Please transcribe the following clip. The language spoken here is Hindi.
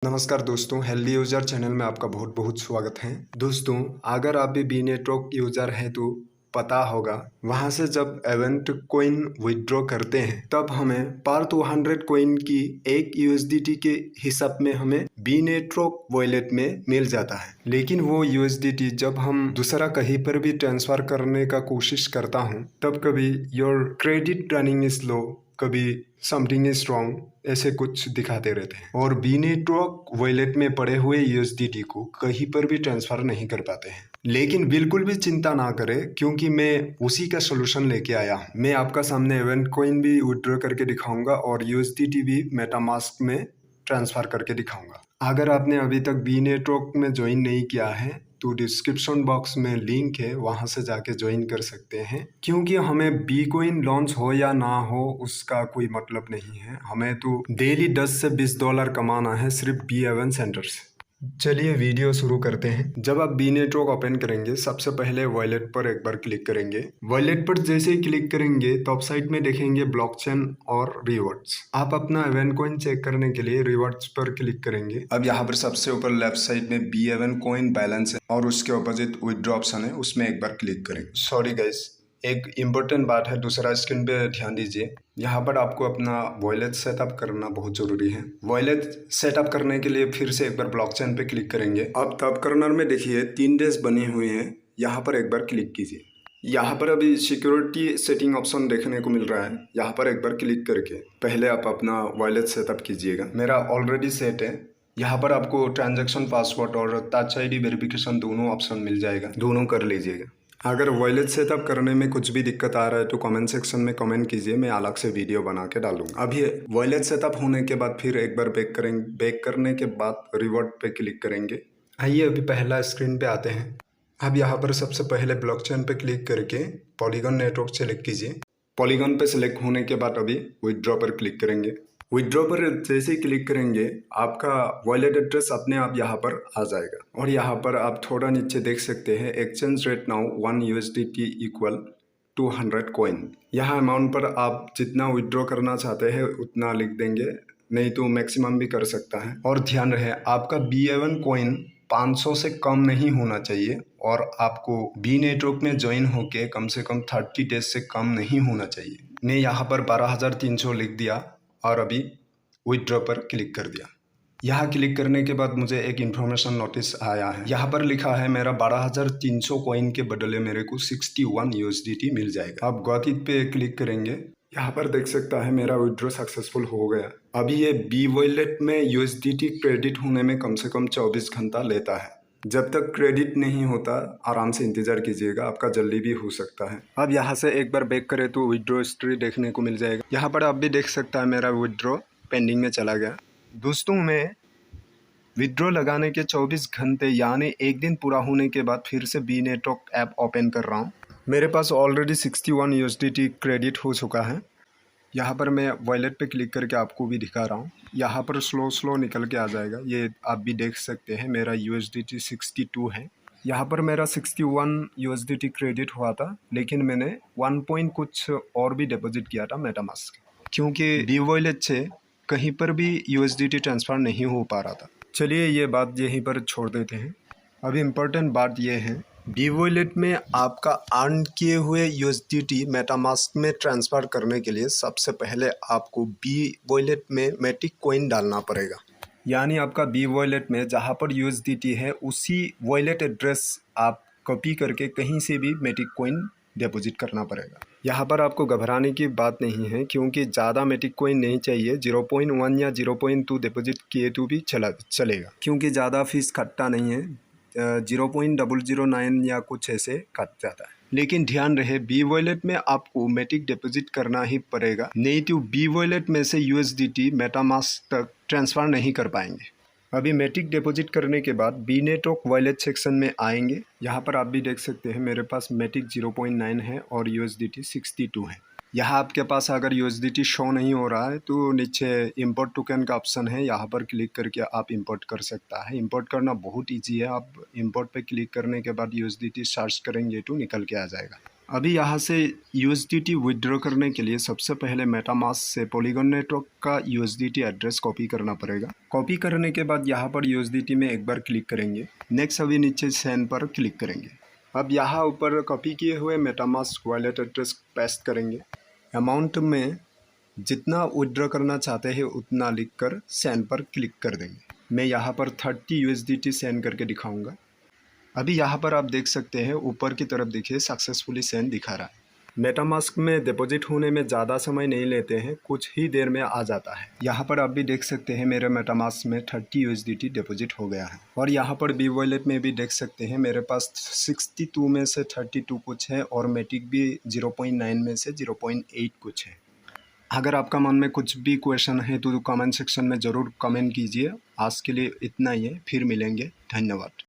नमस्कार दोस्तों, हेल्दी यूज़र चैनल में आपका बहुत बहुत स्वागत है। दोस्तों, अगर आप भी बी नेटवर्क यूज़र हैं तो पता होगा, वहाँ से जब इवेंट कोइन विड्रॉ करते हैं तब हमें पर 200 कोइन की एक यूएसडीटी के हिसाब में हमें बी नेटवर्क वॉलेट में मिल जाता है। लेकिन वो यूएसडीटी जब हम दूसरा कहीं पर भी ट्रांसफ़र करने का कोशिश करता हूँ तब कभी your credit running is low, कभी समथिंग इज रॉन्ग, ऐसे कुछ दिखाते रहते हैं और बी नेटवर्क वॉलेट में पड़े हुए यूएसडीटी को कहीं पर भी ट्रांसफर नहीं कर पाते हैं। लेकिन बिल्कुल भी चिंता ना करें, क्योंकि मैं उसी का सोल्यूशन लेके आया हूँ। मैं आपका सामने इवेंट कॉइन भी विड्रॉ करके दिखाऊंगा और यूएसडीटी भी मेटामास्क में ट्रांसफर करके दिखाऊंगा। अगर आपने अभी तक बी नेटवर्क में ज्वाइन नहीं किया है तो डिस्क्रिप्शन बॉक्स में लिंक है, वहां से जाके ज्वाइन कर सकते हैं। क्योंकि हमें बी कोइन लॉन्च हो या ना हो उसका कोई मतलब नहीं है, हमें तो डेली 10 से $20 कमाना है सिर्फ बी इवेंट सेंटर से। चलिए वीडियो शुरू करते हैं। जब आप बी नेटवर्क ओपन करेंगे सबसे पहले वॉलेट पर एक बार क्लिक करेंगे। वॉलेट पर जैसे ही क्लिक करेंगे टॉप साइड में देखेंगे ब्लॉकचेन और रिवॉर्ड्स। आप अपना इवेंट कॉइन चेक करने के लिए रिवॉर्ड्स पर क्लिक करेंगे। अब यहाँ पर सबसे ऊपर लेफ्ट साइड में बी इवेंट कॉइन बैलेंस है और उसके अपोजिट विथड्रॉ ऑप्शन है, उसमें एक बार क्लिक करेंगे। सॉरी गाइस, एक इम्पोर्टेंट बात है, दूसरा स्क्रीन पे ध्यान दीजिए। यहाँ पर आपको अपना वॉलेट सेटअप करना बहुत जरूरी है। वॉलेट सेटअप करने के लिए फिर से एक बार ब्लॉकचेन पे क्लिक करेंगे। अब टॉप कॉर्नर में देखिए 3 डैश बनी हुई हैं, यहाँ पर एक बार क्लिक कीजिए। यहाँ पर अभी सिक्योरिटी सेटिंग ऑप्शन देखने को मिल रहा है, यहाँ पर एक बार क्लिक करके पहले आप अपना वॉलेट सेटअप कीजिएगा। मेरा ऑलरेडी सेट है। यहाँ पर आपको ट्रांजैक्शन पासवर्ड और टच आईडी वेरिफिकेशन दोनों ऑप्शन मिल जाएगा, दोनों कर लीजिएगा। अगर वॉलेट सेटअप करने में कुछ भी दिक्कत आ रहा है तो कमेंट सेक्शन में कमेंट कीजिए, मैं अलग से वीडियो बना के डालूंगा। अभी वॉलेट सेटअप होने के बाद फिर एक बार बैक करने के बाद रिवॉर्ड पे क्लिक करेंगे। आइए अभी पहला स्क्रीन पे आते हैं। अब यहाँ पर सबसे पहले ब्लॉकचेन पे क्लिक करके पॉलीगॉन नेटवर्क सेलेक्ट कीजिए। पॉलीगॉन पे सिलेक्ट होने के बाद अभी विथड्रॉ पर क्लिक करेंगे। विथड्रॉ पर जैसे ही क्लिक करेंगे आपका वॉलेट एड्रेस अपने आप यहाँ पर आ जाएगा और यहाँ पर आप थोड़ा नीचे देख सकते हैं exchange rate now 1 USDT equal 200 coin. यहाँ अमाउंट पर आप जितना विथड्रॉ करना चाहते हैं उतना लिख देंगे, नहीं तो मैक्सिमम भी कर सकता है। और ध्यान रहे आपका B11 कॉइन 500 से कम नहीं होना चाहिए और आपको बी नेटवर्क में ज्वाइन होके कम से कम 30 डेज से कम नहीं होना चाहिए। मैं यहाँ पर 12,300 लिख दिया और अभी विथड्रॉ पर क्लिक कर दिया। यहाँ क्लिक करने के बाद मुझे एक इन्फॉर्मेशन नोटिस आया है, यहाँ पर लिखा है मेरा 12,300 कॉइन के बदले मेरे को 61 USDT मिल जाएगा। अब गॉट इट पे क्लिक करेंगे, यहाँ पर देख सकता है मेरा विथड्रॉ सक्सेसफुल हो गया। अभी ये बी वॉलेट में USDT क्रेडिट होने में कम से कम 24 घंटा लेता है। जब तक क्रेडिट नहीं होता आराम से इंतजार कीजिएगा, आपका जल्दी भी हो सकता है। अब यहाँ से एक बार बैक करें तो विथड्रॉ हिस्ट्री देखने को मिल जाएगा। यहाँ पर आप भी देख सकता है मेरा विथड्रॉ पेंडिंग में चला गया। दोस्तों, मैं विथड्रॉ लगाने के 24 घंटे यानी एक दिन पूरा होने के बाद फिर से बी नेटवर्क ऐप ओपन कर रहा हूँ। मेरे पास ऑलरेडी 61 USDT क्रेडिट हो चुका है। यहाँ पर मैं वॉलेट पे क्लिक करके आपको भी दिखा रहा हूँ, यहाँ पर स्लो निकल के आ जाएगा। ये आप भी देख सकते हैं मेरा USDT 62 है। यहाँ पर मेरा 61 USDT क्रेडिट हुआ था, लेकिन मैंने 1 पॉइंट कुछ और भी डिपॉजिट किया था मेटामास्क, क्योंकि बी वॉलेट से कहीं पर भी USDT ट्रांसफ़र नहीं हो पा रहा था। चलिए ये बात यहीं पर छोड़ देते हैं। अभी इम्पोर्टेंट बात यह है, बी वॉलेट में आपका अर्न किए हुए USDT मेटामास्क में ट्रांसफ़र करने के लिए सबसे पहले आपको बी वॉलेट में मैटिक कॉइन डालना पड़ेगा। यानी आपका बी वॉलेट में जहाँ पर USDT है उसी वॉलेट एड्रेस आप कॉपी करके कहीं से भी मैटिक कॉइन डिपॉजिट करना पड़ेगा। यहाँ पर आपको घबराने की बात नहीं है, क्योंकि ज़्यादा मैटिक कॉइन नहीं चाहिए। 0.1 या 0.2 डिपॉजिट किए तो भी चलेगा, क्योंकि ज़्यादा फीस कटता नहीं है। 0.009 या कुछ ऐसे कट जाता है। लेकिन ध्यान रहे बी वॉलेट में आपको मैटिक डिपॉजिट करना ही पड़ेगा, नहीं तो बी वॉलेट में से USDT मेटामास्क तक ट्रांसफ़र नहीं कर पाएंगे। अभी मैटिक डिपॉजिट करने के बाद बी नेटवर्क वॉलेट सेक्शन में आएंगे। यहाँ पर आप भी देख सकते हैं मेरे पास मैटिक 0.9 है और USDT 62 है। यहाँ आपके पास अगर USDT शो नहीं हो रहा है तो नीचे इंपोर्ट टोकन का ऑप्शन है, यहाँ पर क्लिक करके आप इंपोर्ट कर सकता है। इंपोर्ट करना बहुत इजी है। आप इंपोर्ट पे क्लिक करने के बाद USDT सर्च करेंगे तो निकल के आ जाएगा। अभी यहाँ से USDT विड्रॉ करने के लिए सबसे पहले मेटामास्क से पॉलीगॉन नेटवर्क का USDT एड्रेस कॉपी करना पड़ेगा। कॉपी करने के बाद यहाँ पर USDT में एक बार क्लिक करेंगे। नेक्स्ट अभी नीचे सेंड पर क्लिक करेंगे। अब यहाँ ऊपर कॉपी किए हुए मेटामास्क वॉलेट एड्रेस पेस्ट करेंगे। अमाउंट में जितना विड्रॉ करना चाहते हैं उतना लिखकर सेंड पर क्लिक कर देंगे। मैं यहाँ पर 30 USDT सेंड करके दिखाऊंगा। अभी यहाँ पर आप देख सकते हैं ऊपर की तरफ देखिए सक्सेसफुली सेंड दिखा रहा है। मेटामास्क में डिपॉजिट होने में ज़्यादा समय नहीं लेते हैं, कुछ ही देर में आ जाता है। यहाँ पर आप भी देख सकते हैं मेरे मेटामास्क में 30 USDT डिपॉजिट हो गया है। और यहाँ पर बी वॉलेट में भी देख सकते हैं मेरे पास 62 में से 32 कुछ है और मेटिक भी 0.9 में से 0.8 कुछ है। अगर आपका मन में कुछ भी क्वेश्चन है तो कमेंट सेक्शन में ज़रूर कमेंट कीजिए। आज के लिए इतना ही है, फिर मिलेंगे। धन्यवाद।